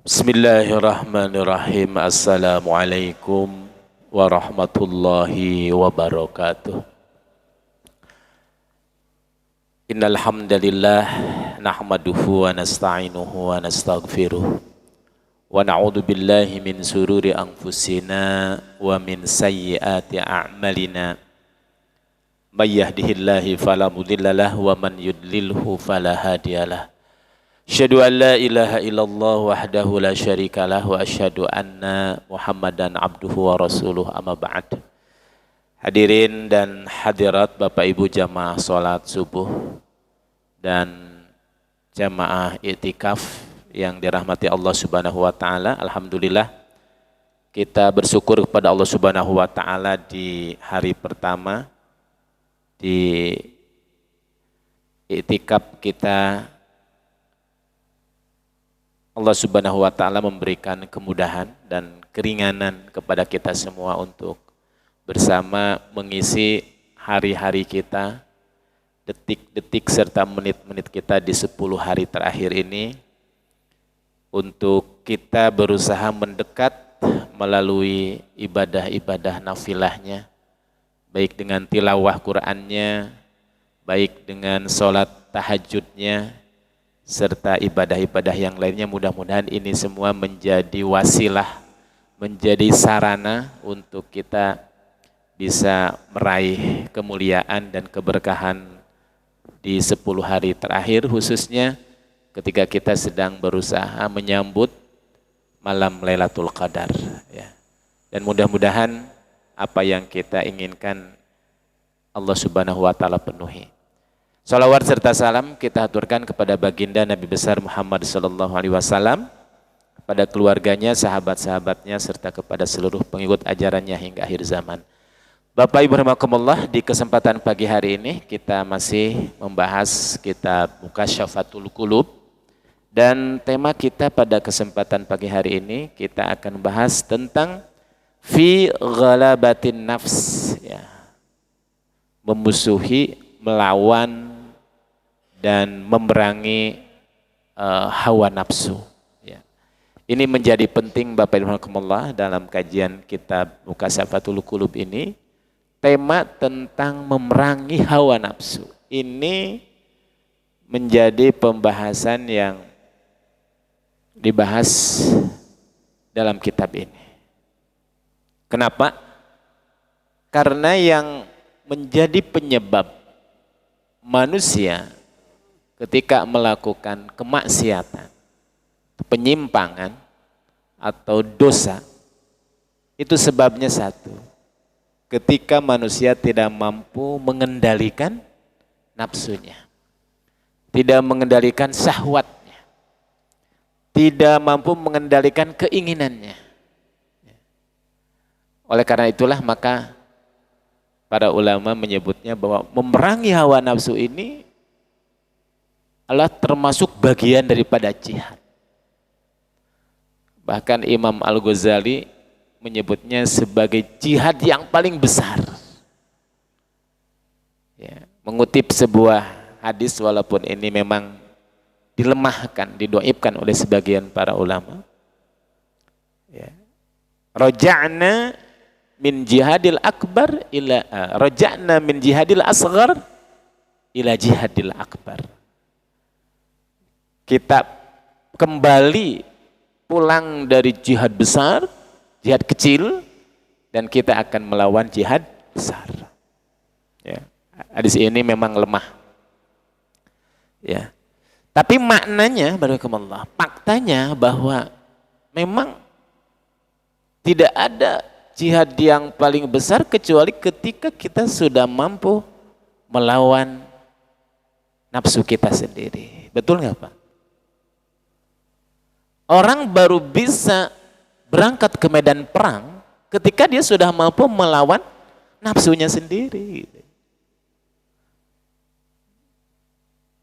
Bismillahirrahmanirrahim. Assalamualaikum warahmatullahi wabarakatuh. Innal hamdalillah nahmaduhu wa nasta'inuhu wa nastaghfiruh wa na'udzu billahi min sururi anfusina wa min sayyiati a'malina. May yahdihillahu fala mudhillalah wa man yudlilhu fala hadiyalah. Asyhadu an la ilaha illallah wahdahu la syarikalah wa asyhadu anna Muhammadan abduhu wa rasuluh amma ba'd. Hadirin dan hadirat Bapak Ibu jamaah salat subuh dan jamaah i'tikaf yang dirahmati Allah Subhanahu wa taala. Alhamdulillah kita bersyukur kepada Allah Subhanahu wa taala di hari pertama di i'tikaf kita. Allah Subhanahu wa taala memberikan kemudahan dan keringanan kepada kita semua untuk bersama mengisi hari-hari kita, detik-detik serta menit-menit kita di 10 hari terakhir ini untuk kita berusaha mendekat melalui ibadah-ibadah nafilahnya, baik dengan tilawah Qur'annya, baik dengan sholat tahajudnya, serta ibadah-ibadah yang lainnya. Mudah-mudahan ini semua menjadi wasilah, menjadi sarana untuk kita bisa meraih kemuliaan dan keberkahan di 10 hari terakhir, khususnya ketika kita sedang berusaha menyambut malam Lailatul Qadar ya. Dan mudah-mudahan apa yang kita inginkan Allah Subhanahu wa taala penuhi. Salawat serta salam kita aturkan kepada baginda Nabi besar Muhammad sallallahu alaihi wasallam, kepada keluarganya, sahabat-sahabatnya, serta kepada seluruh pengikut ajarannya hingga akhir zaman. Bapak Ibu rahimakumullah, di kesempatan pagi hari ini kita masih membahas kitab Mukasyafatul Qulub, dan tema kita pada kesempatan pagi hari ini kita akan bahas tentang fi ghalabatin nafs ya. Memusuhi, melawan dan memerangi hawa nafsu ya. Ini menjadi penting Bapak Ibu rahimakumullah dalam kajian kitab Mukasyafatul Qulub ini. Tema tentang memerangi hawa nafsu ini menjadi pembahasan yang dibahas dalam kitab ini. Kenapa? Karena yang menjadi penyebab manusia ketika melakukan kemaksiatan, penyimpangan atau dosa, itu sebabnya satu. Ketika manusia tidak mampu mengendalikan nafsunya, tidak mengendalikan syahwatnya, tidak mampu mengendalikan keinginannya. Oleh karena itulah maka para ulama menyebutnya bahwa memerangi hawa nafsu ini adalah termasuk bagian daripada jihad. Bahkan Imam Al-Ghazali menyebutnya sebagai jihad yang paling besar. Ya, mengutip sebuah hadis walaupun ini memang dilemahkan, didoibkan oleh sebagian para ulama. Ya. Raja'na min jihadil akbar ila raja'na min jihadil asghar ila jihadil akbar. Kita kembali pulang dari jihad besar, jihad kecil, dan kita akan melawan jihad besar. Ya. Hadis ini memang lemah. Ya. Tapi maknanya, barakallahu, faktanya bahwa memang tidak ada jihad yang paling besar kecuali ketika kita sudah mampu melawan nafsu kita sendiri. Betul nggak Pak? Orang baru bisa berangkat ke medan perang ketika dia sudah mampu melawan nafsunya sendiri.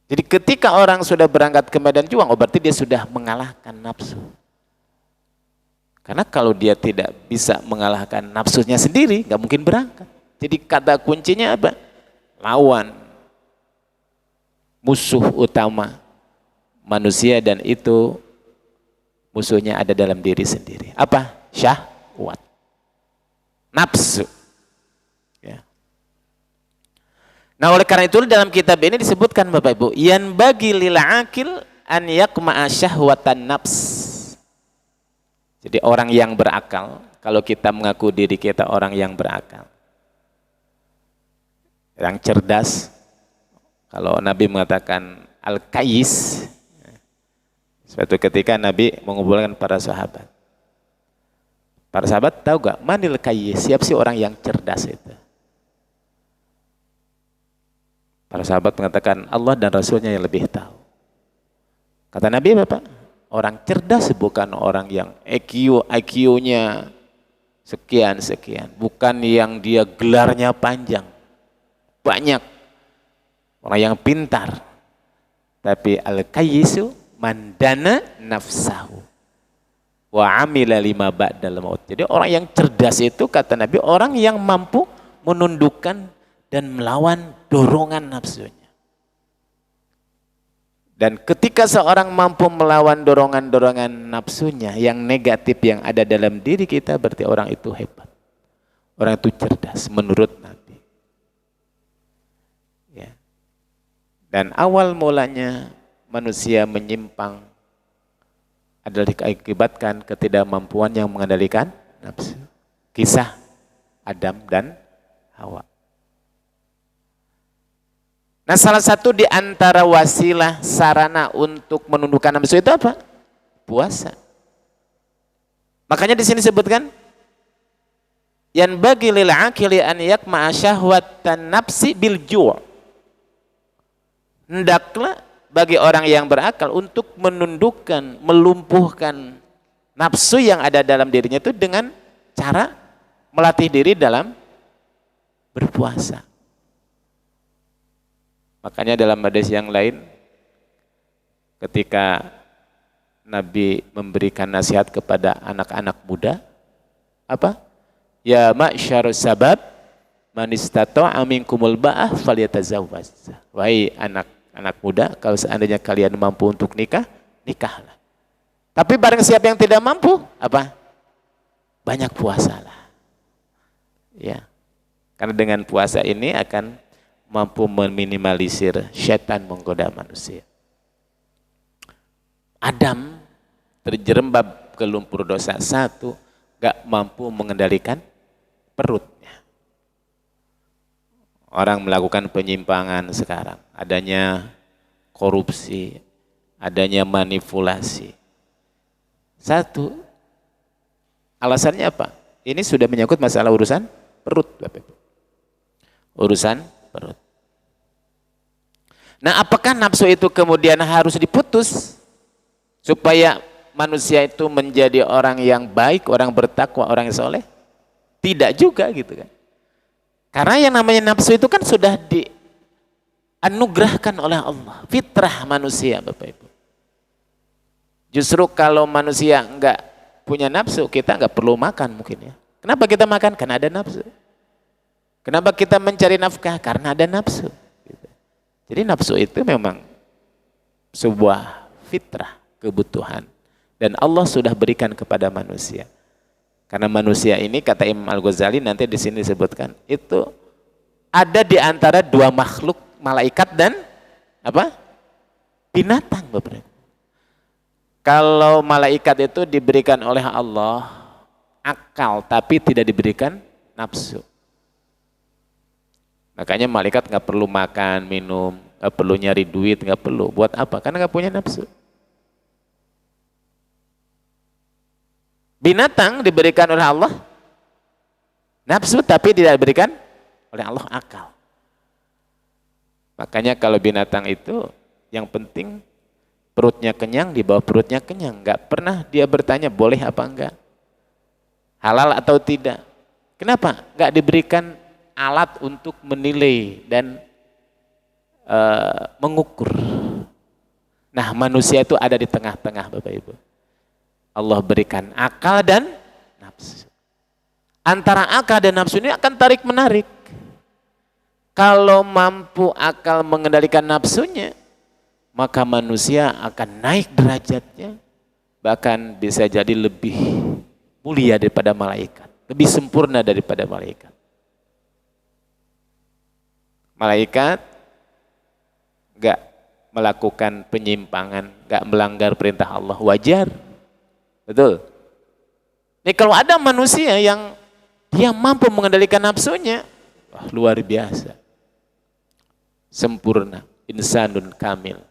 Jadi ketika orang sudah berangkat ke medan juang, berarti dia sudah mengalahkan nafsu. Karena kalau dia tidak bisa mengalahkan nafsunya sendiri, nggak mungkin berangkat. Jadi kata kuncinya apa? Lawan musuh utama manusia, dan itu musuhnya ada dalam diri sendiri. Apa? Syahwat. Nafsu. Ya. Nah oleh karena itu dalam kitab ini disebutkan Bapak Ibu, yan bagi lil akil an yakma'a syahwatan nafs. Jadi orang yang berakal, kalau kita mengaku diri kita orang yang berakal, yang cerdas, kalau Nabi mengatakan al-kayis, suatu ketika Nabi mengumpulkan para sahabat. Para sahabat tahu gak manil kayis, siapa sih orang yang cerdas itu? Para sahabat mengatakan Allah dan Rasulnya yang lebih tahu. Kata Nabi Bapak, orang cerdas bukan orang yang IQ-nya sekian, bukan yang dia gelarnya panjang, banyak, orang yang pintar. Tapi al-kayyisu mandana nafsahu wa amila lima ba'dal maut. Jadi orang yang cerdas itu kata Nabi orang yang mampu menundukkan dan melawan dorongan nafsunya. Dan ketika seorang mampu melawan dorongan-dorongan nafsunya yang negatif yang ada dalam diri kita, berarti orang itu hebat. Orang itu cerdas menurut Nabi. Ya. Dan awal mulanya manusia menyimpang adalah diakibatkan ketidakmampuan yang mengendalikan nafsu. Kisah Adam dan Hawa. Nah salah satu di antara wasilah sarana untuk menundukkan nafsu itu apa? Puasa. Makanya di sini disebutkan yan bagi lil akili an yakma'a syahwatan nafsi bil ju'. Hendaklah bagi orang yang berakal untuk menundukkan, melumpuhkan nafsu yang ada dalam dirinya itu dengan cara melatih diri dalam berpuasa. Makanya dalam hadis yang lain ketika Nabi memberikan nasihat kepada anak-anak muda, apa? Ya ma'syarus sabab man istata'a minkumul ba'ah falyatazawwaj. Wahai anak muda, kalau seandainya kalian mampu untuk nikah, nikahlah. Tapi barang siapa yang tidak mampu, apa? Banyak puasalah. Ya. Karena dengan puasa ini akan mampu meminimalisir syaitan menggoda manusia. Adam terjerembab ke lumpur dosa satu, gak mampu mengendalikan perutnya. Orang melakukan penyimpangan sekarang, adanya korupsi, adanya manipulasi. Satu, alasannya apa? Ini sudah menyangkut masalah urusan perut, Bapak Ibu. Urusan perut. Nah, apakah nafsu itu kemudian harus diputus supaya manusia itu menjadi orang yang baik, orang bertakwa, orang yang soleh? Tidak juga gitu kan. Karena yang namanya nafsu itu kan sudah dianugerahkan oleh Allah, fitrah manusia Bapak Ibu. Justru kalau manusia enggak punya nafsu, kita enggak perlu makan mungkin ya. Kenapa kita makan? Karena ada nafsu. Kenapa kita mencari nafkah? Karena ada nafsu. Jadi nafsu itu memang sebuah fitrah, kebutuhan. Dan Allah sudah berikan kepada manusia. Karena manusia ini kata Imam Al-Ghazali nanti di sini disebutkan itu ada di antara dua makhluk, malaikat dan apa? Binatang, Bapak. Kalau malaikat itu diberikan oleh Allah akal tapi tidak diberikan nafsu. Makanya malaikat nggak perlu makan, minum, nggak perlu nyari duit, nggak perlu. Buat apa? Karena nggak punya nafsu. Binatang diberikan oleh Allah nafsu tapi tidak diberikan oleh Allah akal. Makanya kalau binatang itu yang penting perutnya kenyang, di bawah perutnya kenyang. Nggak pernah dia bertanya boleh apa enggak, halal atau tidak. Kenapa? Nggak diberikan alat untuk menilai dan mengukur. Nah manusia itu ada di tengah-tengah Bapak Ibu. Allah berikan akal dan nafsu. Antara akal dan nafsu ini akan tarik menarik. Kalau mampu akal mengendalikan nafsunya, maka manusia akan naik derajatnya bahkan bisa jadi lebih mulia daripada malaikat, lebih sempurna daripada malaikat. Malaikat enggak melakukan penyimpangan, enggak melanggar perintah Allah, wajar. Betul. Ini kalau ada manusia yang dia mampu mengendalikan nafsunya, wah, luar biasa. Sempurna, insanun kamil.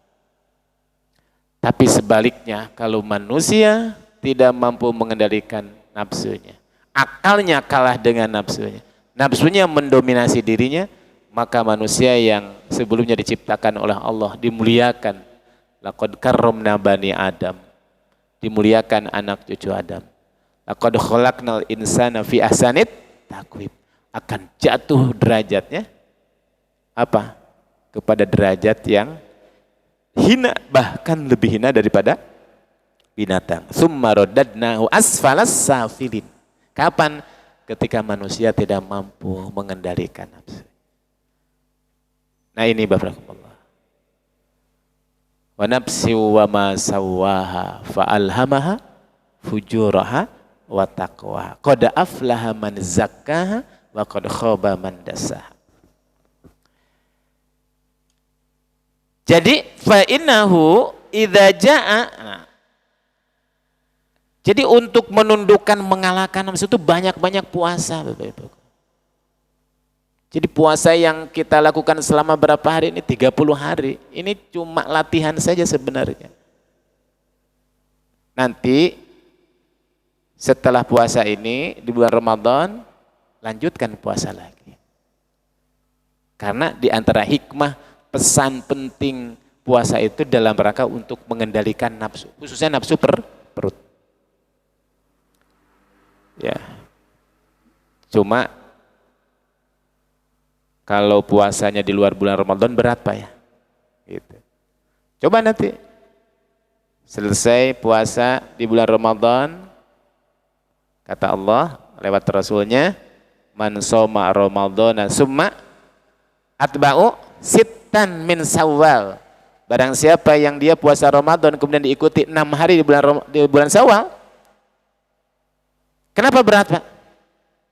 Tapi sebaliknya, kalau manusia tidak mampu mengendalikan nafsunya, akalnya kalah dengan nafsunya mendominasi dirinya, maka manusia yang sebelumnya diciptakan oleh Allah dimuliakan. Laqad karramna bani Adam, dimuliakan anak cucu Adam. Laqad khalaqnal insana fi ahsanit taqwim, akan jatuh derajatnya apa? Kepada derajat yang hina, bahkan lebih hina daripada binatang. Tsumma radadnahu asfalas safilin. Kapan? Ketika manusia tidak mampu mengendalikan nafsu. Nah ini barakallahu. Wa nafsi wa ma sawwaha fa alhamaha fujuraha wa taqwaha. Qad aflaha man zakkaha wa qad khaba man dassaha. Jadi fa innahu idza jaa. Jadi untuk menundukkan, mengalahkan nafsu itu banyak-banyak puasa, Bapak-Ibu. Jadi puasa yang kita lakukan selama berapa hari ini? 30 hari. Ini cuma latihan saja sebenarnya. Nanti setelah puasa ini di bulan Ramadan lanjutkan puasa lagi. Karena di antara hikmah pesan penting puasa itu dalam rangka untuk mengendalikan nafsu, khususnya nafsu perut. Ya. Cuma kalau puasanya di luar bulan Ramadan berat Pak ya. Gitu. Coba nanti selesai puasa di bulan Ramadan, kata Allah lewat Rasulnya, man shoma Ramadhana summa atba'u sittan min Syawal. Barang siapa yang dia puasa Ramadan kemudian diikuti 6 hari di bulan Syawal. Kenapa berat Pak?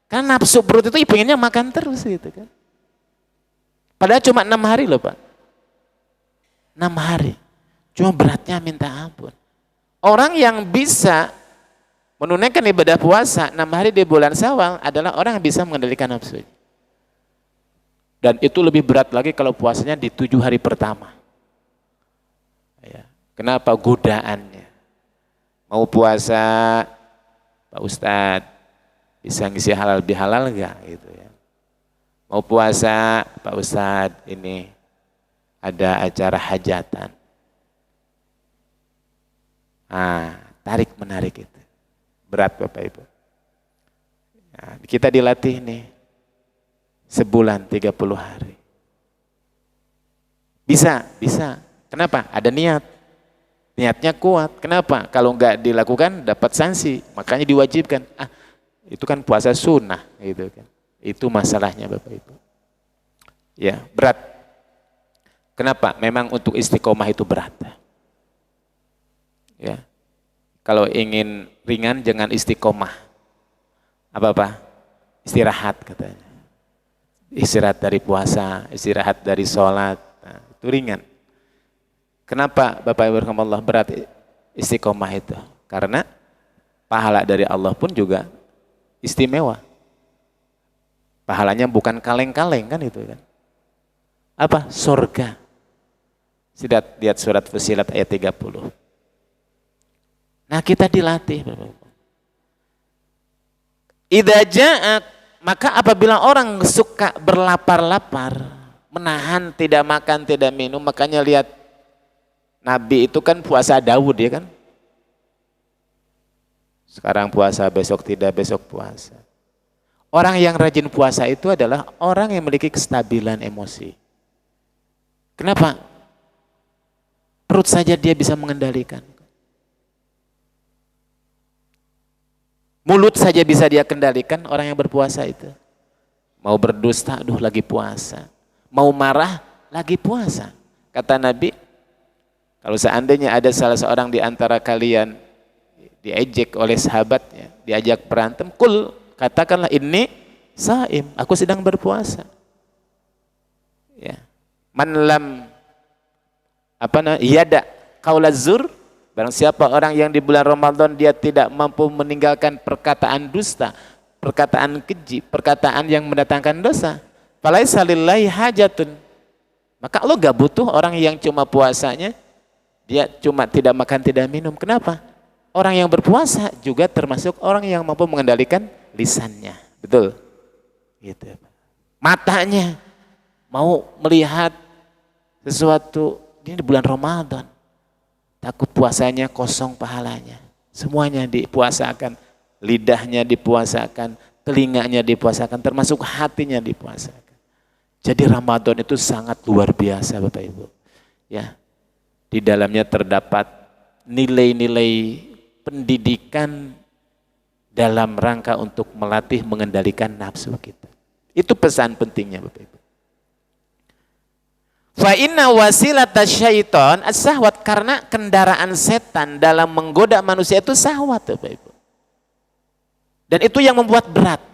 Karena nafsu perut itu pengennya makan terus gitu kan. Padahal cuma 6 hari loh Pak. 6 hari. Cuma beratnya minta ampun. Orang yang bisa menunaikan ibadah puasa 6 hari di bulan Syawal adalah orang yang bisa mengendalikan nafsu. Dan itu lebih berat lagi kalau puasanya di 7 hari pertama. Ya. Kenapa? Godaannya. Mau puasa, Pak Ustadz, bisa ngisi halal bihalal enggak gitu ya. Mau puasa, Pak Ustadz, ini ada acara hajatan. Tarik menarik itu. Berat Bapak Ibu. Nah, kita dilatih nih. Sebulan 30 hari. Bisa. Kenapa? Ada niat. Niatnya kuat. Kenapa? Kalau enggak dilakukan dapat sanksi. Makanya diwajibkan. Itu kan puasa sunnah gitu kan. Itu masalahnya Bapak Ibu. Ya, berat. Kenapa? Memang untuk istiqomah itu berat. Ya. Kalau ingin ringan jangan istiqomah. Apa-apa? Istirahat katanya. Istirahat dari puasa, istirahat dari sholat. Nah, itu ringan. Kenapa Bapak Ibu Allah berat istiqomah itu? Karena pahala dari Allah pun juga istimewa. Pahalanya bukan kaleng-kaleng kan itu kan. Apa? Surga. Lihat surat Fussilat ayat 30. Nah kita dilatih. Idza ja'at, maka apabila orang suka berlapar-lapar, menahan tidak makan, tidak minum, makanya lihat Nabi itu kan puasa Daud ya kan. Sekarang puasa, besok tidak, besok puasa. Orang yang rajin puasa itu adalah orang yang memiliki kestabilan emosi. Kenapa? Perut saja dia bisa mengendalikan. Mulut saja bisa dia kendalikan orang yang berpuasa itu. Mau berdusta, aduh lagi puasa. Mau marah, lagi puasa. Kata Nabi, kalau seandainya ada salah seorang di antara kalian diejek oleh sahabatnya, diajak berantem, kul, katakanlah ini saim, aku sedang berpuasa. Ya. Man lam yada qaulaz zur, barang siapa orang yang di bulan Ramadan dia tidak mampu meninggalkan perkataan dusta, perkataan keji, perkataan yang mendatangkan dosa, falaisa lillahi hajatun, maka Allah gak butuh orang yang cuma puasanya dia cuma tidak makan tidak minum. Kenapa? Orang yang berpuasa juga termasuk orang yang mampu mengendalikan lisannya, betul? Gitu. Matanya mau melihat sesuatu ini di bulan Ramadan, takut puasanya kosong pahalanya. Semuanya dipuasakan, lidahnya dipuasakan, telinganya dipuasakan, termasuk hatinya dipuasakan. Jadi Ramadan itu sangat luar biasa Bapak Ibu. Ya. Di dalamnya terdapat nilai-nilai pendidikan dalam rangka untuk melatih mengendalikan nafsu kita. Itu pesan pentingnya Bapak Ibu. Fa inna wasilata syaiton as-sahwat, karena kendaraan setan dalam menggoda manusia itu syahwat Bapak Ibu. Dan itu yang membuat berat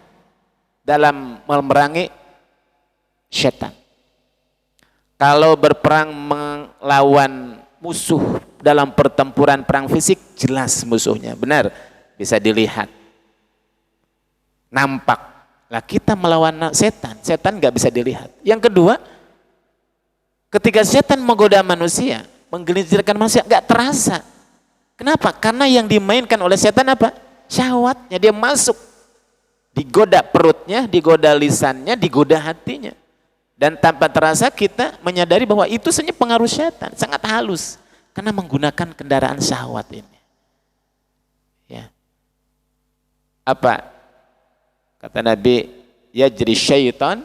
dalam memerangi setan. Kalau berperang melawan musuh dalam pertempuran perang fisik, jelas musuhnya, benar, bisa dilihat, nampak. Lah kita melawan setan, setan nggak bisa dilihat. Yang kedua, ketika setan menggoda manusia, menggelincirkan manusia, nggak terasa. Kenapa? Karena yang dimainkan oleh setan apa? Syahwatnya, dia masuk, digoda perutnya, digoda lisannya, digoda hatinya. Dan tanpa terasa kita menyadari bahwa itu sebenarnya pengaruh setan, sangat halus. Karena menggunakan kendaraan syahwat ini. Ya. Apa? Kata Nabi, yajri syaitan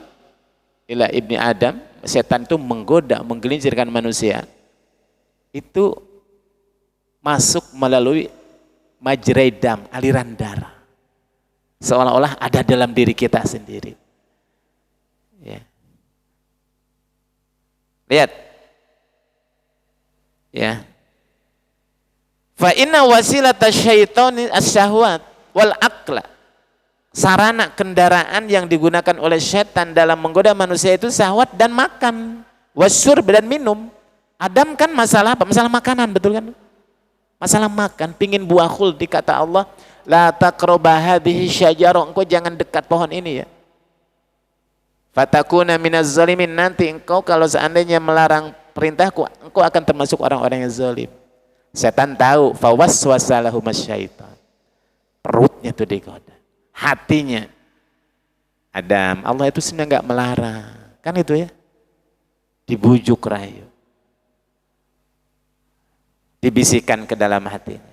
ila ibni Adam, setan itu menggoda, menggelincirkan manusia. Itu masuk melalui majrai dam, aliran darah. Seolah-olah ada dalam diri kita sendiri. Ya. Lihat. Ya. Fa inna wasilata syaitani as-syahwat wal aqla. Sarana kendaraan yang digunakan oleh setan dalam menggoda manusia itu syahwat dan makan, wasyurb dan minum. Adam kan masalah apa? Masalah makanan, betul kan? Masalah makan, pingin buah khuld, kata Allah, la taqraba hadhihi syajarah, engkau jangan dekat pohon ini ya. Fatakuna minaz zalimin, nanti engkau kalau seandainya melarang perintahku, engkau akan termasuk orang-orang yang zalim. Setan tahu, fawaswasa lahum syaitan. Perutnya itu digoda, hatinya. Adam, Allah itu sebenarnya enggak melarang, kan itu ya. Dibujuk rayu, dibisikkan ke dalam hatinya.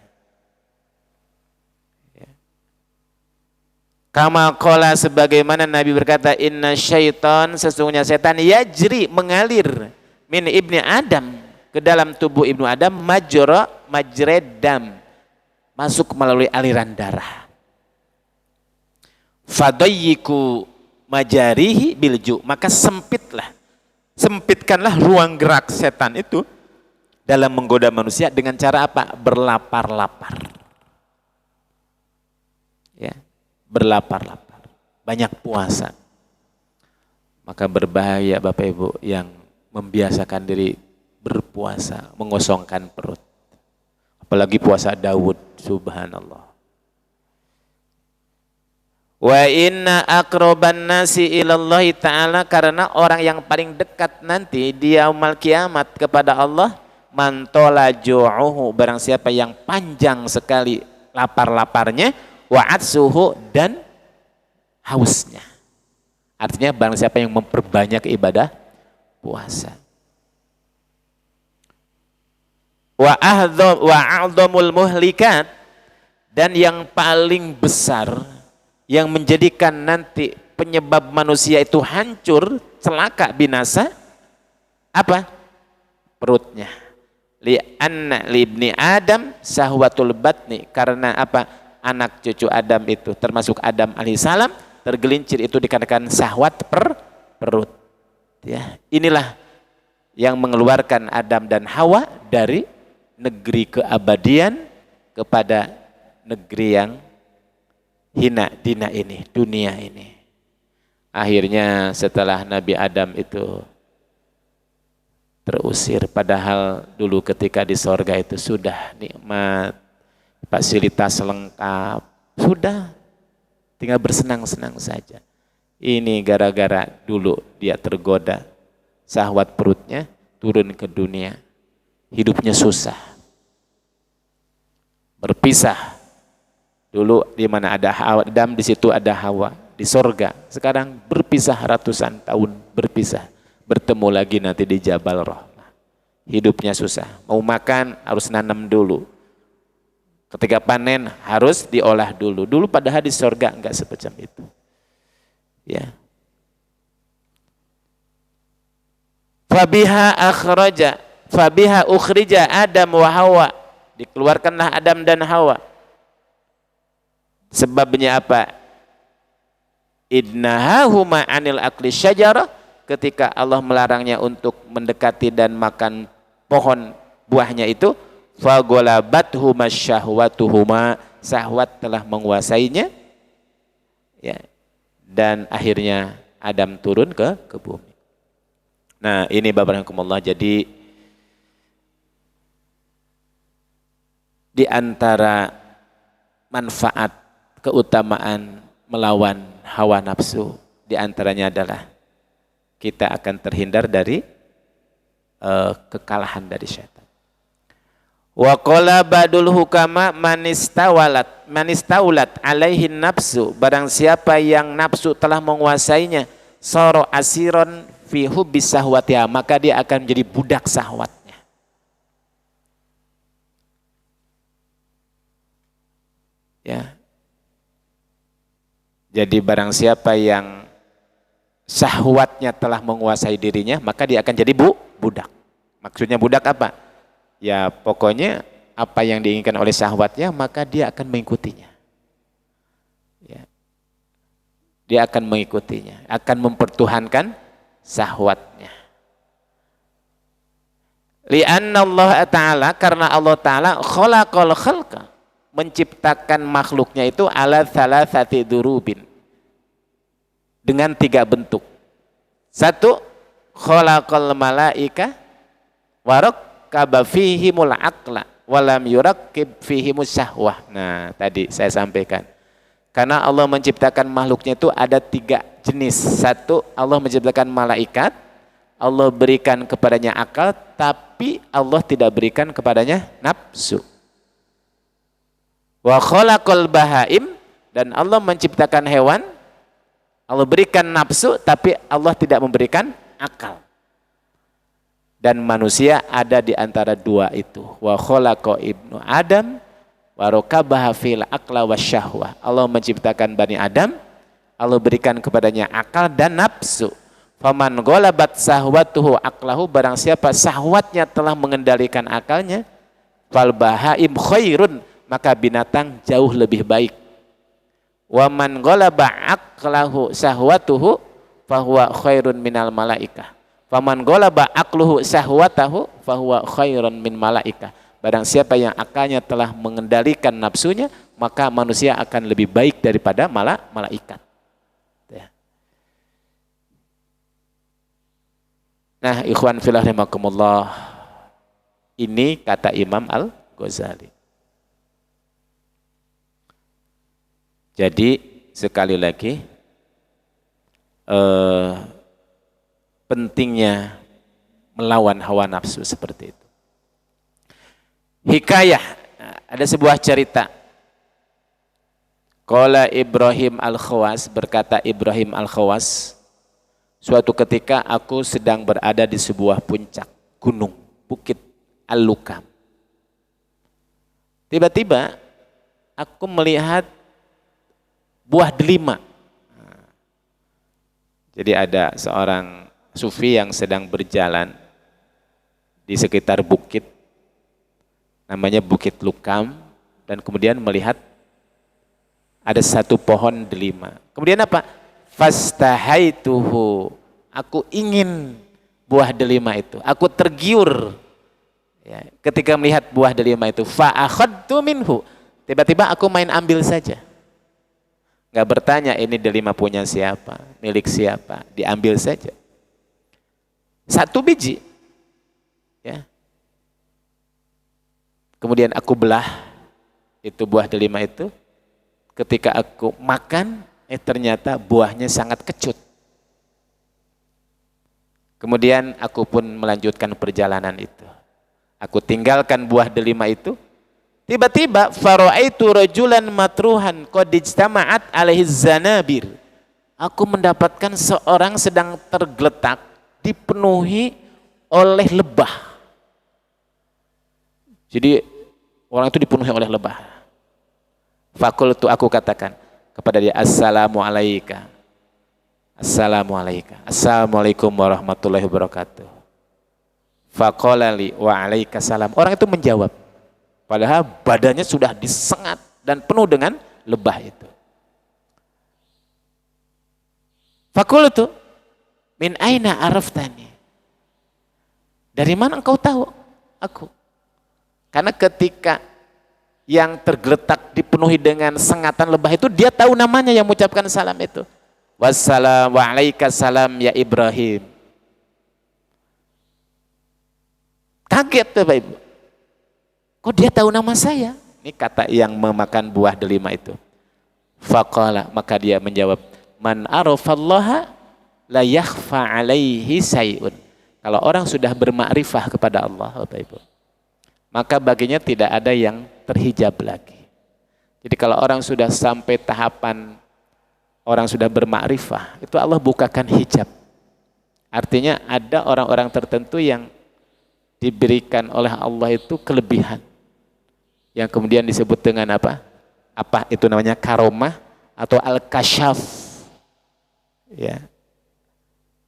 Kama qala, sebagaimana Nabi berkata, inna syaitan, sesungguhnya setan, yajri, mengalir, min ibni Adam, ke dalam tubuh ibnu Adam, majredam, masuk melalui aliran darah. Fadayyiku majarihi bilju, maka sempitkanlah ruang gerak setan itu dalam menggoda manusia dengan cara apa? Berlapar-lapar. Ya. Berlapar-lapar, banyak puasa. Maka berbahaya Bapak Ibu yang membiasakan diri berpuasa, mengosongkan perut. Apalagi puasa Daud, subhanallah. Wa inna aqraban nasi ilallahi ta'ala, karena orang yang paling dekat nanti di yaumul kiamat kepada Allah, mantola ju'uhu, barang siapa yang panjang sekali lapar-laparnya, wa'atsuhu, dan hausnya. Artinya barang siapa yang memperbanyak ibadah puasa. Wa'a'dhamul muhlikat, dan yang paling besar yang menjadikan nanti penyebab manusia itu hancur, celaka, binasa, apa? Perutnya. Li'anna libni Adam sahwatul batni, karena apa? Anak cucu Adam itu, termasuk Adam alaihissalam, tergelincir itu dikatakan syahwat perut. Ya, inilah yang mengeluarkan Adam dan Hawa dari negeri keabadian kepada negeri yang hina dina ini, dunia ini. Akhirnya setelah Nabi Adam itu terusir, padahal dulu ketika di sorga itu sudah nikmat, fasilitas lengkap, sudah tinggal bersenang-senang saja. Ini gara-gara dulu dia tergoda, syahwat perutnya turun ke dunia, hidupnya susah, berpisah. Dulu di mana ada Adam, di situ ada Hawa, di sorga. Sekarang berpisah ratusan tahun, berpisah, bertemu lagi nanti di Jabal Rahmah. Hidupnya susah, mau makan harus nanam dulu. Ketika panen harus diolah dulu. Dulu padahal di sorga enggak semacam itu. Ya. Fabiha ukhrija Adam wa Hawa. Dikeluarkanlah Adam dan Hawa. Sebabnya apa? Idnahahuma anil akli syajarah, ketika Allah melarangnya untuk mendekati dan makan pohon buahnya itu, fagolabathuma syahwatuhuma, syahwat telah menguasainya, ya, dan akhirnya Adam turun ke bumi. Nah ini Bapak-Bapak, jadi di antara manfaat keutamaan melawan hawa nafsu, di antaranya adalah kita akan terhindar dari kekalahan dari syaitan. Wa qala badul hukama manistaulat alaihin nafsu, barang siapa yang nafsu telah menguasainya, soro asiron fi hubbis sahwatiha, maka dia akan menjadi budak sahwatnya. Ya. Jadi barang siapa yang syahwatnya telah menguasai dirinya, maka dia akan jadi budak. Maksudnya budak apa? Ya pokoknya apa yang diinginkan oleh syahwatnya, maka dia akan mengikutinya. Ya. Dia akan mengikutinya, akan mempertuhankan syahwatnya. Li'anna Allah Ta'ala, karena Allah Ta'ala khalaqal khalqa, menciptakan makhluknya itu ala thalathati durubin, dengan 3 bentuk. 1, khalaqal malaika warakkaba fihimul aqla walam yurakkib fihimus syahwah. Nah tadi saya sampaikan, karena Allah menciptakan makhluknya itu ada 3 jenis. 1, Allah menciptakan malaikat, Allah berikan kepadanya akal, tapi Allah tidak berikan kepadanya nafsu. Wa khalaqal bahaim, dan Allah menciptakan hewan, Allah berikan nafsu tapi Allah tidak memberikan akal. Dan manusia ada di antara 2 itu. Wa khalaqa ibnu Adam wa rakabaha fil aqla wasyahwah. Allah menciptakan Bani Adam, Allah berikan kepadanya akal dan nafsu. Faman ghalabat sahwatuhu aqlahu, barang siapa syahwatnya telah mengendalikan akalnya, fal bahaim khairun, maka binatang jauh lebih baik. Wa man ghalaba aqlahu sahwatuhu fahuwa khairun minal malaikah. Faman ghalaba aqluhu sahwatahu fahuwa khairun min malaikah. Barang siapa yang akalnya telah mengendalikan nafsunya, maka manusia akan lebih baik daripada malaikat. Ya. Nah, ikhwan fillah rahimakumullah, ini kata Imam Al-Ghazali. Jadi sekali lagi pentingnya melawan hawa nafsu seperti itu. Hikayah, ada sebuah cerita. Qala Ibrahim Al-Khawas, berkata Ibrahim Al-Khawas, suatu ketika aku sedang berada di sebuah puncak gunung, Bukit Al-Lukam. Tiba-tiba aku melihat buah delima. Jadi ada seorang sufi yang sedang berjalan di sekitar bukit, namanya Bukit Lukam, dan kemudian melihat ada satu pohon delima. Kemudian apa? Fastahaituhu, aku ingin buah delima itu, aku tergiur ya, ketika melihat buah delima itu. Fa'akhadtu minhu, Tiba-tiba aku main ambil saja. Nggak bertanya ini delima punya siapa, milik siapa, diambil saja. 1 biji. Ya. Kemudian aku belah itu buah delima itu. Ketika aku makan, ternyata buahnya sangat kecut. Kemudian aku pun melanjutkan perjalanan itu. Aku tinggalkan buah delima itu. Tiba-tiba fara'aitu rajulan matruhan qad ijtama'at alaihi zanabir. Aku mendapatkan seorang sedang tergeletak dipenuhi oleh lebah. Jadi orang itu dipenuhi oleh lebah. Fakultu, aku katakan kepada dia, assalamu alaika. Assalamu alaika. Assalamualaikum warahmatullahi wabarakatuh. Faqala li wa alaika salam. Orang itu menjawab. Padahal badannya sudah disengat dan penuh dengan lebah itu. Fakultu min aina araftani. Dari mana engkau tahu aku? Karena ketika yang tergeletak dipenuhi dengan sengatan lebah itu, dia tahu namanya yang mengucapkan salam itu. Wassalamu alaika salam ya Ibrahim. Kaget tuh Bapak Ibu. Kok dia tahu nama saya? Ini kata yang memakan buah delima itu. Faqala, maka dia menjawab, man arafallaha la yakhfa alaihi say'un. Kalau orang sudah bermakrifah kepada Allah, Bapak Ibu, maka baginya tidak ada yang terhijab lagi. Jadi kalau orang sudah sampai tahapan orang sudah bermakrifah, itu Allah bukakan hijab. Artinya ada orang-orang tertentu yang diberikan oleh Allah itu kelebihan. Yang kemudian disebut dengan apa? Apa itu namanya? Karomah atau al-kasyaf. Ya.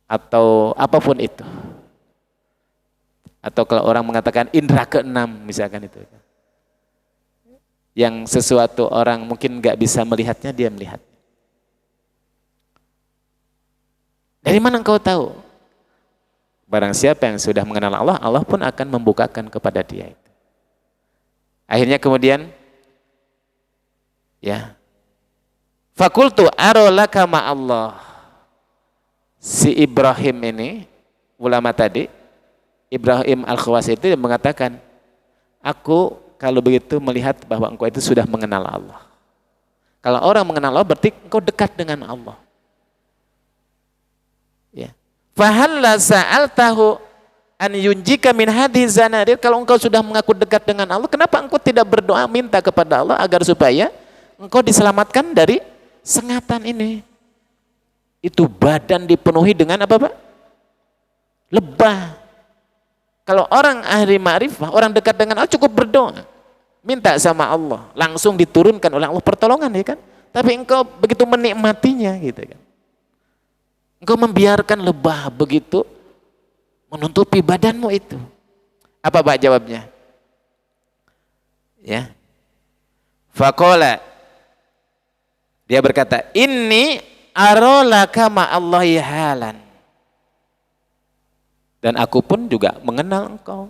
Atau apapun itu. Atau kalau orang mengatakan indera keenam misalkan itu. Yang sesuatu orang mungkin nggak bisa melihatnya, dia melihat. Dari mana engkau tahu? Barang siapa yang sudah mengenal Allah, Allah pun akan membukakan kepada dia itu. Akhirnya kemudian ya. Fakultu arolaka ma'allah. Si Ibrahim ini, ulama tadi, Ibrahim Al-Khawasi itu mengatakan, aku kalau begitu melihat bahwa engkau itu sudah mengenal Allah. Kalau orang mengenal Allah berarti engkau dekat dengan Allah. Ya. Fahalla sa'altahu an yunjika min hadhihi zanadir. Kalau engkau sudah mengaku dekat dengan Allah, kenapa engkau tidak berdoa minta kepada Allah agar supaya engkau diselamatkan dari sengatan ini? Itu badan dipenuhi dengan apa, Pak? Lebah. Kalau orang ahli ma'rifah, orang dekat dengan Allah cukup berdoa. Minta sama Allah, langsung diturunkan oleh Allah pertolongan, ya kan? Tapi engkau begitu menikmatinya gitu kan. Engkau membiarkan lebah begitu menutupi badanmu itu. Apa Pak jawabnya? Ya. Faqala, dia berkata, inni arolaka ma'allahi halan. Dan aku pun juga mengenal engkau.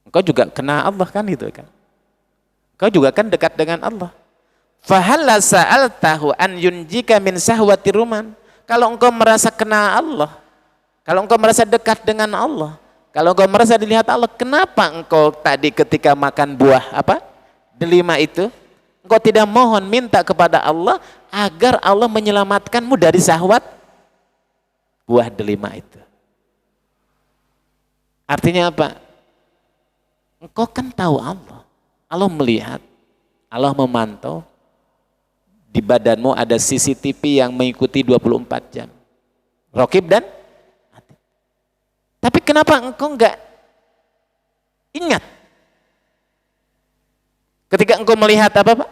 Engkau juga kenal Allah kan itu kan. Engkau juga kan dekat dengan Allah. Fahalla sa'altahu an yunjika min sahwati ruman. Kalau engkau merasa kenal Allah, kalau engkau merasa dekat dengan Allah, kalau engkau merasa dilihat Allah, kenapa engkau tadi ketika makan buah apa? Delima itu, engkau tidak mohon minta kepada Allah agar Allah menyelamatkanmu dari syahwat buah delima itu. Artinya apa? Engkau kan tahu Allah. Allah melihat, Allah memantau. Di badanmu ada CCTV yang mengikuti 24 jam. Raqib dan Atid. Tapi kenapa engkau enggak ingat? Ketika engkau melihat apa, Pak?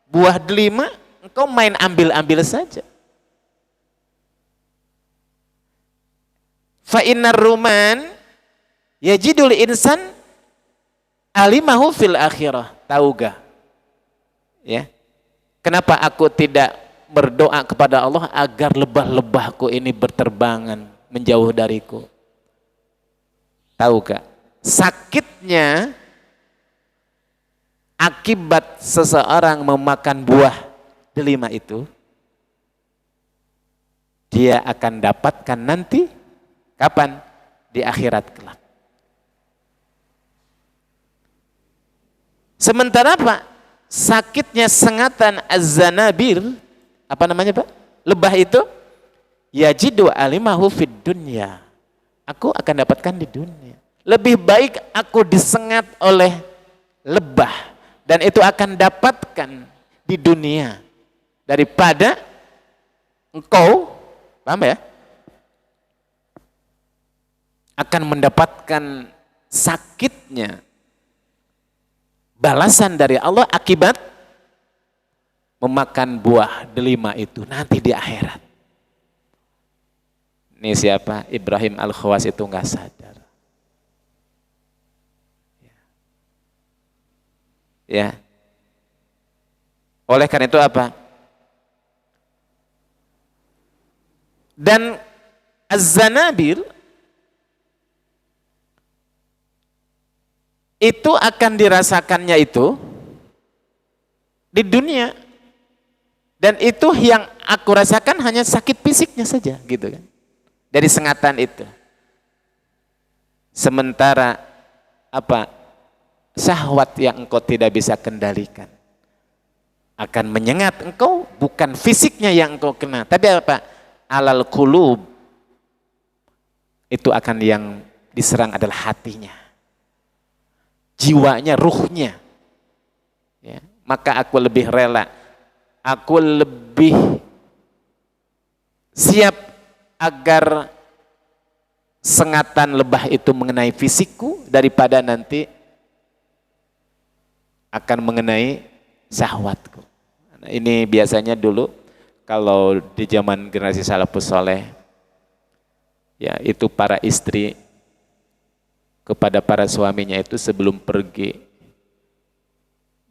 Buah delima, engkau main ambil-ambil saja. Fa innar ruman yajidul insan alimahu fil akhirah. Tahu gak? Ya. Kenapa aku tidak berdoa kepada Allah agar lebah-lebahku ini berterbangan menjauh dariku? Tahu gak? Sakitnya akibat seseorang memakan buah delima itu, dia akan dapatkan nanti kapan? Di akhirat kelak. Sementara apa? Sakitnya sengatan az-zanabir, apa namanya Pak? Lebah itu, yajidu alimahu fid dunya. Aku akan dapatkan di dunia. Lebih baik aku disengat oleh lebah dan itu akan dapatkan di dunia daripada engkau, paham ya? Akan mendapatkan sakitnya balasan dari Allah akibat memakan buah delima itu nanti di akhirat. Ini siapa? Ibrahim Al-Khawas itu nggak sadar. Ya. Oleh karena itu apa? Dan az-zanabil itu akan dirasakannya itu di dunia, dan itu yang aku rasakan hanya sakit fisiknya saja gitu kan, dari sengatan itu. Sementara apa, syahwat yang engkau tidak bisa kendalikan akan menyengat engkau, bukan fisiknya yang engkau kena, tapi apa, alal qulub, itu akan yang diserang adalah hatinya, jiwanya, ruhnya. Ya, maka aku lebih rela, aku lebih siap agar sengatan lebah itu mengenai fisikku daripada nanti akan mengenai syahwatku. Nah, ini biasanya dulu kalau di zaman generasi salafus saleh, ya itu para istri kepada para suaminya itu sebelum pergi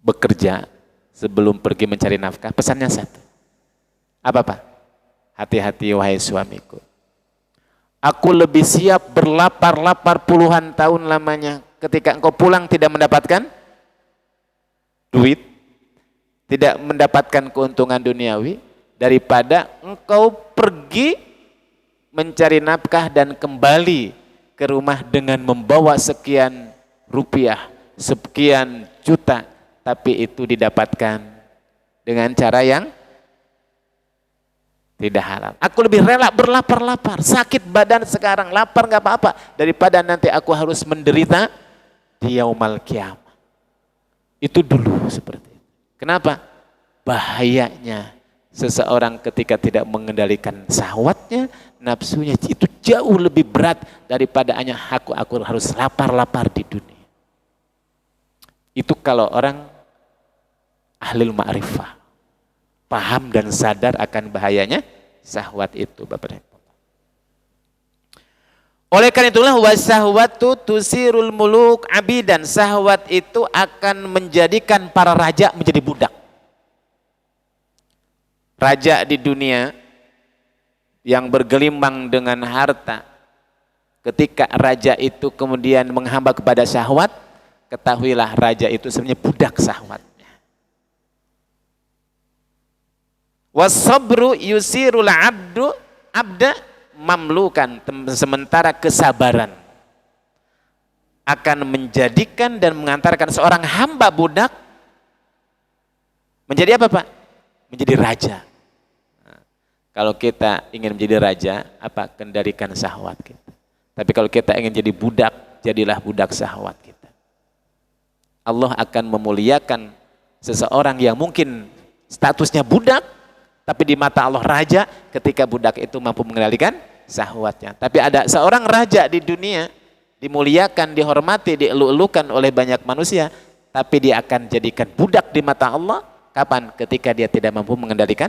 bekerja, sebelum pergi mencari nafkah, pesannya satu. Apa Pak? Hati-hati wahai suamiku. Aku lebih siap berlapar-lapar puluhan tahun lamanya ketika engkau pulang tidak mendapatkan duit, tidak mendapatkan keuntungan duniawi, daripada engkau pergi mencari nafkah dan kembali ke rumah dengan membawa sekian rupiah, sekian juta, tapi itu didapatkan dengan cara yang tidak halal. Aku lebih rela berlapar-lapar, sakit badan sekarang, lapar nggak apa-apa, daripada nanti aku harus menderita di yaumal qiyamah. Itu dulu seperti itu. Kenapa? Bahayanya seseorang ketika tidak mengendalikan syahwatnya, nafsunya, itu jauh lebih berat daripada hanya aku harus lapar-lapar di dunia. Itu kalau orang ahlul ma'rifah, paham dan sadar akan bahayanya syahwat itu, Bapak Ibu. Oleh karena itulah wasahwatu tusirul muluk abidan, syahwat itu akan menjadikan para raja menjadi budak. Raja di dunia yang bergelimang dengan harta, ketika raja itu kemudian menghamba kepada syahwat, ketahuilah raja itu sebenarnya budak syahwatnya. Wasabru yusirul abda mamlukan, sementara kesabaran akan menjadikan dan mengantarkan seorang hamba budak menjadi apa Pak? Menjadi raja. Nah, kalau kita ingin menjadi raja, apa? Kendalikan syahwat kita. Tapi kalau kita ingin jadi budak, jadilah budak syahwat kita. Allah akan memuliakan seseorang yang mungkin statusnya budak, tapi di mata Allah raja ketika budak itu mampu mengendalikan syahwatnya. Tapi ada seorang raja di dunia, dimuliakan, dihormati, dielu-elukan oleh banyak manusia, tapi dia akan jadikan budak di mata Allah. Kapan? Ketika dia tidak mampu mengendalikan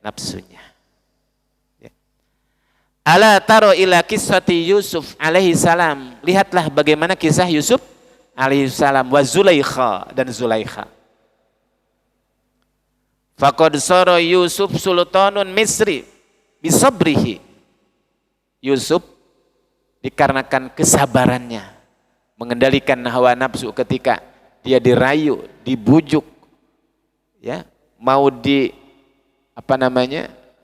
nafsunya. Ya. Ala taro ila kisati Yusuf alaihi salam. Lihatlah bagaimana kisah Yusuf alaihi salam wa Zulaikha dan Zulaikha. Faqad sara Yusuf sultanun Misri bisabrihi. Yusuf dikarenakan kesabarannya mengendalikan hawa nafsu ketika dia dirayu, dibujuk, ya, mau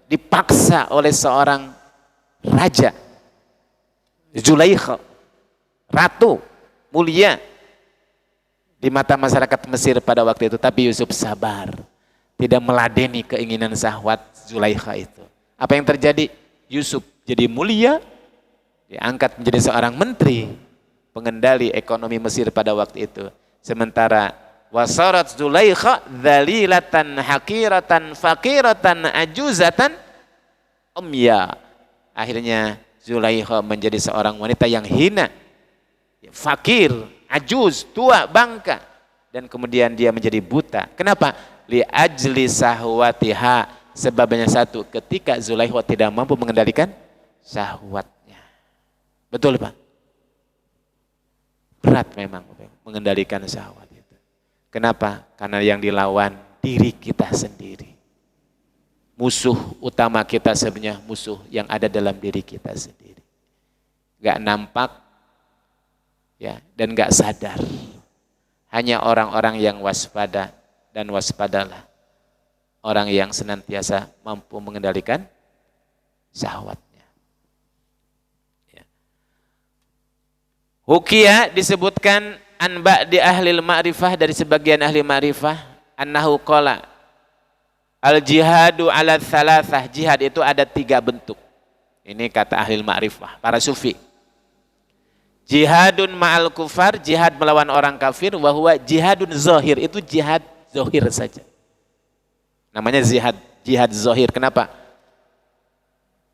dipaksa oleh seorang raja, Zulaikha, ratu mulia di mata masyarakat Mesir pada waktu itu, tapi Yusuf sabar, tidak meladeni keinginan syahwat Zulaikha itu. Apa yang terjadi? Yusuf jadi mulia, diangkat menjadi seorang menteri, pengendali ekonomi Mesir pada waktu itu. Sementara wasarat Zulaikha dzalilatan hakiratan fakiratan ajuzatan umya. Akhirnya Zulaikha menjadi seorang wanita yang hina, fakir, ajuz, tua, bangka, dan kemudian dia menjadi buta. Kenapa? Li ajli sahwatiha. Sebabnya satu, ketika Zulaikha tidak mampu mengendalikan syahwatnya. Betul, Pak? Berat memang mengendalikan syahwat itu. Kenapa? Karena yang dilawan diri kita sendiri. Musuh utama kita sebenarnya musuh yang ada dalam diri kita sendiri. Gak nampak, ya, dan gak sadar. Hanya orang-orang yang waspada, dan waspadalah orang yang senantiasa mampu mengendalikan syahwatnya. Hukia disebutkan anba di ahli ma'rifah, dari sebagian ahli ma'rifah, annahu qala al jihadu ala thalathah. Jihad itu ada 3 bentuk. Ini kata ahli ma'rifah, para sufi. Jihadun ma'al kufar, jihad melawan orang kafir, wa huwa jihadun zahir, itu jihad zahir saja. Namanya jihad zahir. Kenapa?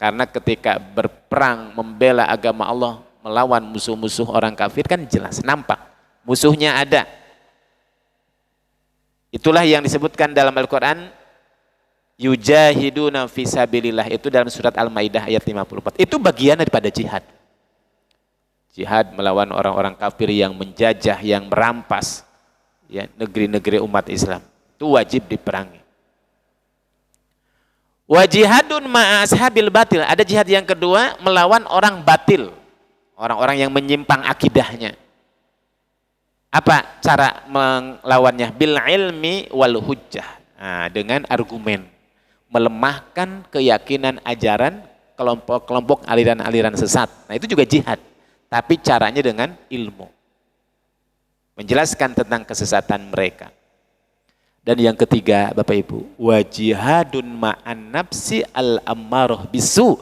Karena ketika berperang membela agama Allah, melawan musuh-musuh orang kafir, kan jelas, nampak musuhnya ada. Itulah yang disebutkan dalam Al-Quran, yujahiduna fisabilillah, itu dalam surat Al-Maidah ayat 54. Itu bagian daripada jihad. Jihad melawan orang-orang kafir yang menjajah, yang merampas, ya, negeri-negeri umat Islam. Itu wajib diperangi. Wa jihadun ma'a ashabil batil, ada jihad yang kedua, melawan orang batil, orang-orang yang menyimpang akidahnya. Apa cara melawannya? Bil ilmi wal hujjah. Nah, dengan argumen, melemahkan keyakinan ajaran kelompok-kelompok aliran-aliran sesat. Nah, itu juga jihad, tapi caranya dengan ilmu, menjelaskan tentang kesesatan mereka. Dan yang ketiga, Bapak Ibu, wa jihadun ma'an nafsi al-ammarah bisu,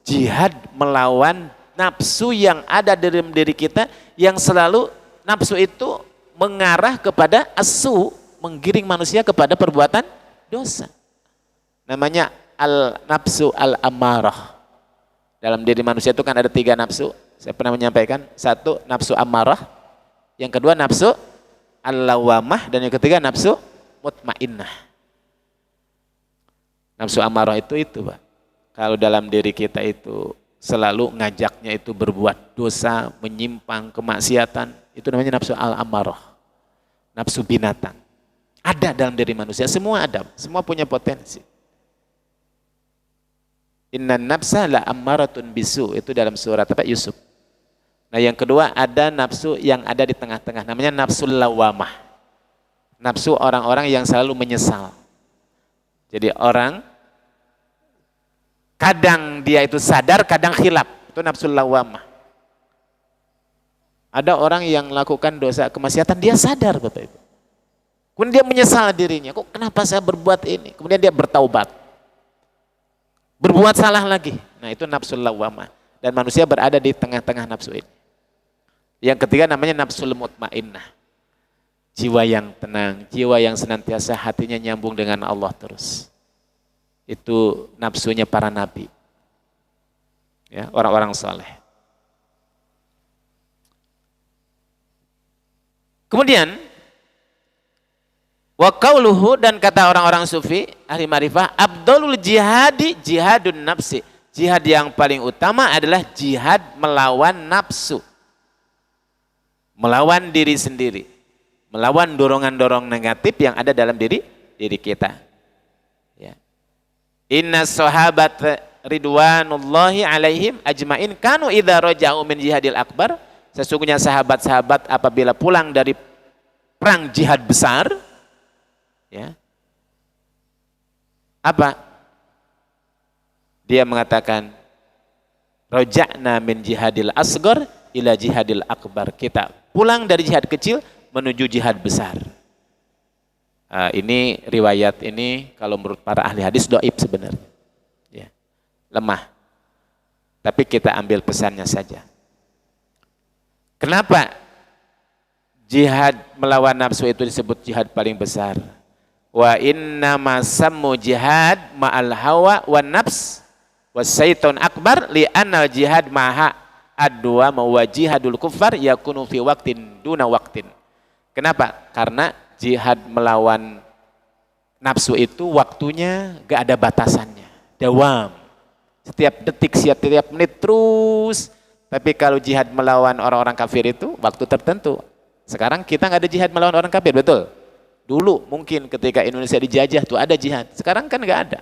jihad melawan nafsu yang ada dalam diri kita, yang selalu nafsu itu mengarah kepada asu, menggiring manusia kepada perbuatan dosa. Namanya al-nafsu al-ammarah. Dalam diri manusia itu kan ada 3 nafsu. Saya pernah menyampaikan, 1 nafsu ammarah, yang kedua nafsu al-lawamah, dan yang ketiga nafsu mutmainnah. Nafsu ammarah itu Pak. Kalau dalam diri kita itu selalu ngajaknya itu berbuat dosa, menyimpang, kemaksiatan, itu namanya nafsu al-ammarah. Nafsu binatang. Ada dalam diri manusia, semua ada, semua punya potensi. Innan nafsa la ammaratun bisu, itu dalam surat Yusuf. Nah, yang kedua ada nafsu yang ada di tengah-tengah, namanya nafsul lawamah. Nafsu orang-orang yang selalu menyesal. Jadi orang kadang dia itu sadar, kadang khilaf, itu nafsul lawamah. Ada orang yang melakukan dosa kemaksiatan, dia sadar, Bapak Ibu. Kemudian dia menyesal dirinya, kok kenapa saya berbuat ini? Kemudian dia bertaubat, berbuat salah lagi. Nah, itu nafsul lawamah. Dan manusia berada di tengah-tengah nafsu ini. Yang ketiga namanya nafsul mutmainnah. Jiwa yang tenang, jiwa yang senantiasa hatinya nyambung dengan Allah terus. Itu nafsunya para nabi, ya, orang-orang saleh. Kemudian wa qauluhu, dan kata orang-orang sufi ahli ma'rifah, abdalul jihadi jihadun nafsi, jihad yang paling utama adalah jihad melawan nafsu, melawan diri sendiri, melawan dorongan-dorongan negatif yang ada dalam diri kita. Ya. Inna sahabat ridwanullahi alaihim ajmain kanu idza raja'u min jihadil akbar, sesungguhnya sahabat-sahabat apabila pulang dari perang jihad besar, ya. Apa? Dia mengatakan raja'na min jihadil asghar ila jihadil akbar. Kita pulang dari jihad kecil menuju jihad besar. Ini riwayat ini kalau menurut para ahli hadis dhaif sebenarnya. Ya. Lemah. Tapi kita ambil pesannya saja. Kenapa jihad melawan nafsu itu disebut jihad paling besar? Wa inna ma sammu jihad ma'al hawa wan nafs wasyaiton akbar li'annal jihad maha adwa mawajihadul kuffar yakunu fi waqtin duna waqtin. Kenapa? Karena jihad melawan nafsu itu waktunya gak ada batasannya, dawam, setiap detik, setiap menit terus. Tapi kalau jihad melawan orang-orang kafir itu waktu tertentu. Sekarang kita gak ada jihad melawan orang kafir, betul? Dulu mungkin ketika Indonesia dijajah tuh ada jihad, sekarang kan gak ada.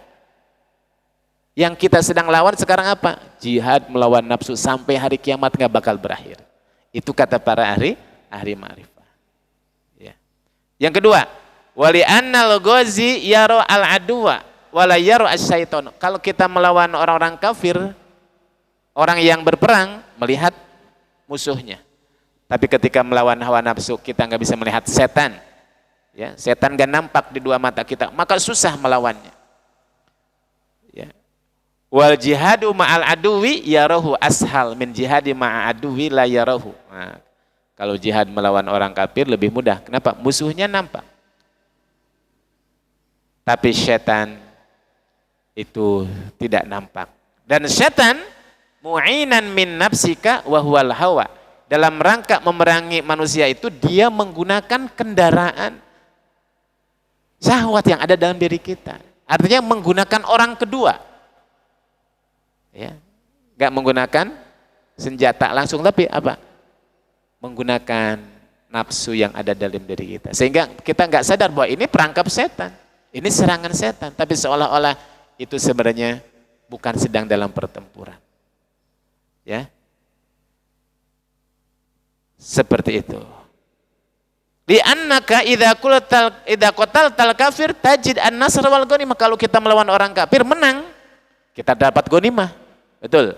Yang kita sedang lawan sekarang apa? Jihad melawan nafsu sampai hari kiamat gak bakal berakhir. Itu kata para ahli ma'rifah. Ya. Yang kedua, wali annal ghazi yaro al aduwa wala yaro asyaiton. Kalau kita melawan orang-orang kafir, orang yang berperang melihat musuhnya. Tapi ketika melawan hawa nafsu kita nggak bisa melihat setan. Ya, setan gak nampak di dua mata kita, maka susah melawannya. Ya. Wal jihadu ma'al aduwi yarahu ashal min jihadi ma'a aduwi la yarahu. Nah, kalau jihad melawan orang kafir lebih mudah. Kenapa? Musuhnya nampak. Tapi setan itu tidak nampak. Dan setan mu'inan min nafsika wa huwal hawa. Dalam rangka memerangi manusia itu dia menggunakan kendaraan syahwat yang ada dalam diri kita. Artinya menggunakan orang kedua. Ya. Enggak menggunakan senjata langsung, tapi apa? Menggunakan nafsu yang ada dalam diri kita. Sehingga kita enggak sadar bahwa ini perangkap setan. Ini serangan setan, tapi seolah-olah itu sebenarnya bukan sedang dalam pertempuran. Ya. Seperti itu. Li'annaka idza qataltal kafir tajid an-nasr wal ghanimah. Kalau kita melawan orang kafir menang, kita dapat ghanimah. Betul.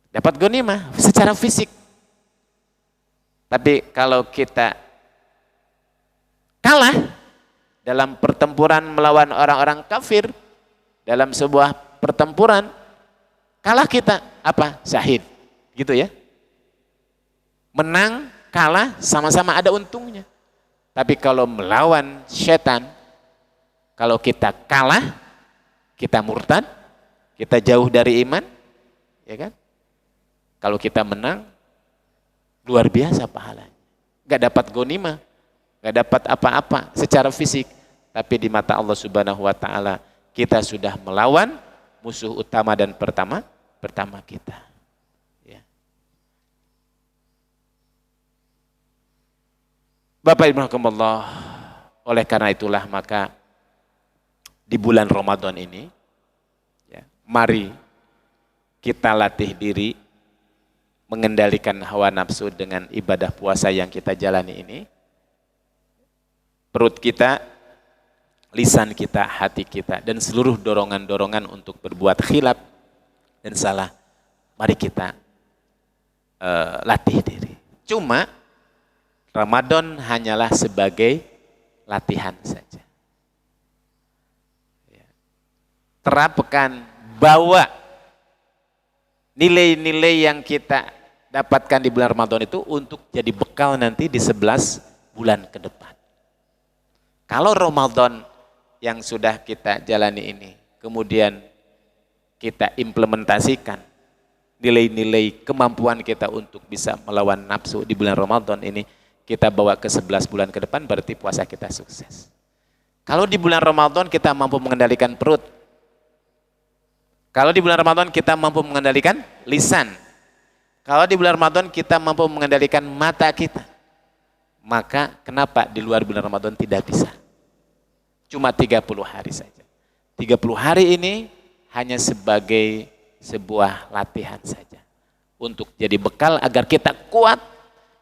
Dapat ghanimah secara fisik. Tapi kalau kita kalah dalam pertempuran melawan orang-orang kafir, dalam sebuah pertempuran kalah kita apa? Syahid. Gitu ya. Menang, kalah, sama-sama ada untungnya. Tapi kalau melawan setan, kalau kita kalah, kita murtad, kita jauh dari iman, ya kan? Kalau kita menang, luar biasa pahalanya. Gak dapat ghanimah, gak dapat apa-apa secara fisik, tapi di mata Allah Subhanahu wa taala kita sudah melawan musuh utama dan pertama kita. Bapak Ibu rahimakumullah, oleh karena itulah maka di bulan Ramadan ini, ya, mari kita latih diri mengendalikan hawa nafsu dengan ibadah puasa yang kita jalani ini. Perut kita, lisan kita, hati kita, dan seluruh dorongan-dorongan untuk berbuat khilaf dan salah, mari kita latih diri. Cuma Ramadan hanyalah sebagai latihan saja. Terapkan, bawa nilai-nilai yang kita dapatkan di bulan Ramadan itu untuk jadi bekal nanti di 11 bulan ke depan. Kalau Ramadan yang sudah kita jalani ini, kemudian kita implementasikan nilai-nilai kemampuan kita untuk bisa melawan nafsu di bulan Ramadan ini, kita bawa ke 11 bulan ke depan, berarti puasa kita sukses. Kalau di bulan Ramadan kita mampu mengendalikan perut, kalau di bulan Ramadan kita mampu mengendalikan lisan, kalau di bulan Ramadan kita mampu mengendalikan mata kita, maka kenapa di luar bulan Ramadan tidak bisa? Cuma 30 hari saja. 30 hari ini hanya sebagai sebuah latihan saja. Untuk jadi bekal agar kita kuat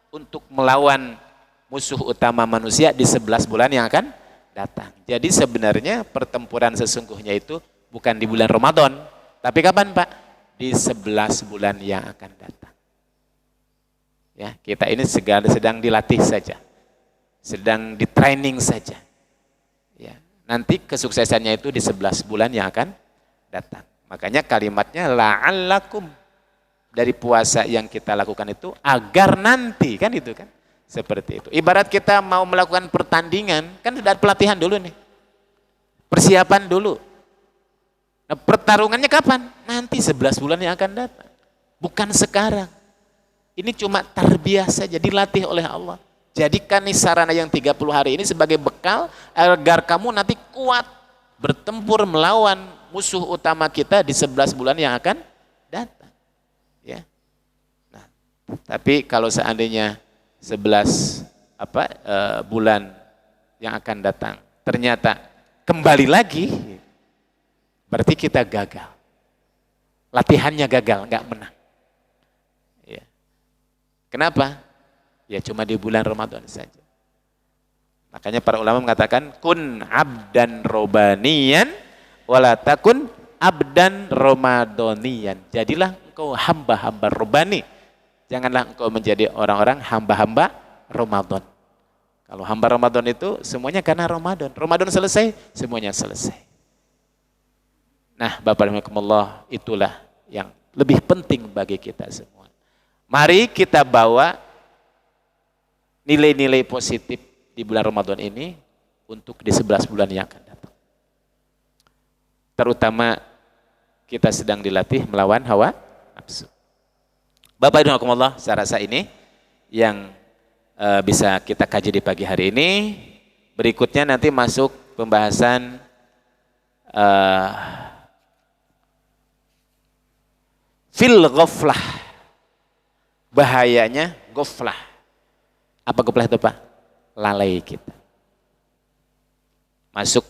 untuk melawan musuh utama manusia di 11 bulan yang akan datang. Jadi sebenarnya pertempuran sesungguhnya itu bukan di bulan Ramadan, tapi kapan Pak? Di 11 bulan yang akan datang. Ya, kita ini sedang dilatih saja, sedang di training saja. Ya, nanti kesuksesannya itu di 11 bulan yang akan datang. Makanya kalimatnya la'allakum, dari puasa yang kita lakukan itu agar nanti, kan itu kan. Seperti itu. Ibarat kita mau melakukan pertandingan, kan sudah ada pelatihan dulu nih. Persiapan dulu. Nah, pertarungannya kapan? Nanti 11 bulan yang akan datang. Bukan sekarang. Ini cuma tarbiyah saja, dilatih oleh Allah. Jadikan nih sarana yang 30 hari ini sebagai bekal agar kamu nanti kuat bertempur melawan musuh utama kita di 11 bulan yang akan datang. Ya. Nah, tapi kalau seandainya 11 bulan yang akan datang ternyata kembali lagi, berarti kita gagal. Latihannya gagal, nggak menang. Ya. Kenapa? Ya cuma di bulan Ramadan saja. Makanya para ulama mengatakan kun abdan robaniyan wala takun abdan ramadaniyan. Jadilah engkau hamba-hamba robani. Janganlah engkau menjadi orang-orang hamba-hamba Ramadan. Kalau hamba Ramadan itu semuanya karena Ramadan. Ramadan selesai, semuanya selesai. Nah, Bapak Rahimahkumullah, itulah yang lebih penting bagi kita semua. Mari kita bawa nilai-nilai positif di bulan Ramadan ini untuk di 11 bulan yang akan datang. Terutama kita sedang dilatih melawan hawa nafsu. Bapak Ibu Rahimahkumullah, saya rasa ini yang bisa kita kaji di pagi hari ini. Berikutnya nanti masuk pembahasan fil ghaflah. Bahayanya ghaflah. Apa ghaflah itu Pak? Lalai kita. Masuk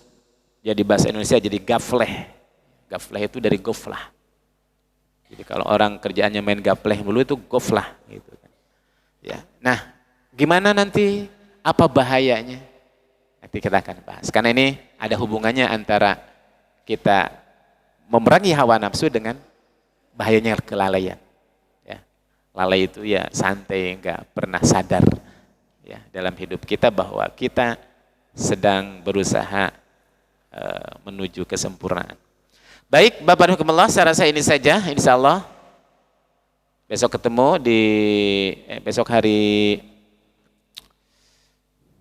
jadi bahasa Indonesia jadi gafleh. Gafleh itu dari ghaflah. Jadi kalau orang kerjaannya main gapleh mulu itu ghaflah gitu kan. Ya. Nah, gimana nanti, apa bahayanya? Nanti kita akan bahas. Karena ini ada hubungannya antara kita memerangi hawa nafsu dengan bahayanya kelalaian. Ya. Lalai itu ya santai, enggak pernah sadar ya dalam hidup kita bahwa kita sedang berusaha menuju kesempurnaan. Baik, Bapak Rahimahkumullah, saya rasa ini saja, insya Allah. Besok ketemu di besok hari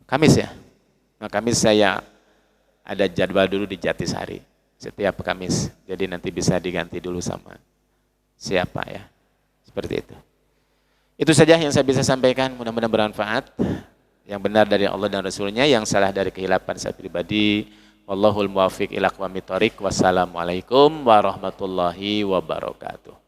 Kamis ya. Nah, Kamis saya ada jadwal dulu di Jatisari setiap Kamis. Jadi nanti bisa diganti dulu sama siapa ya. Seperti itu. Itu saja yang saya bisa sampaikan, mudah-mudahan bermanfaat. Yang benar dari Allah dan Rasulnya, yang salah dari kehilapan saya pribadi. Wallahul muwaffiq ila aqwamit thoriq. Wassalamualaikum warahmatullahi wabarakatuh.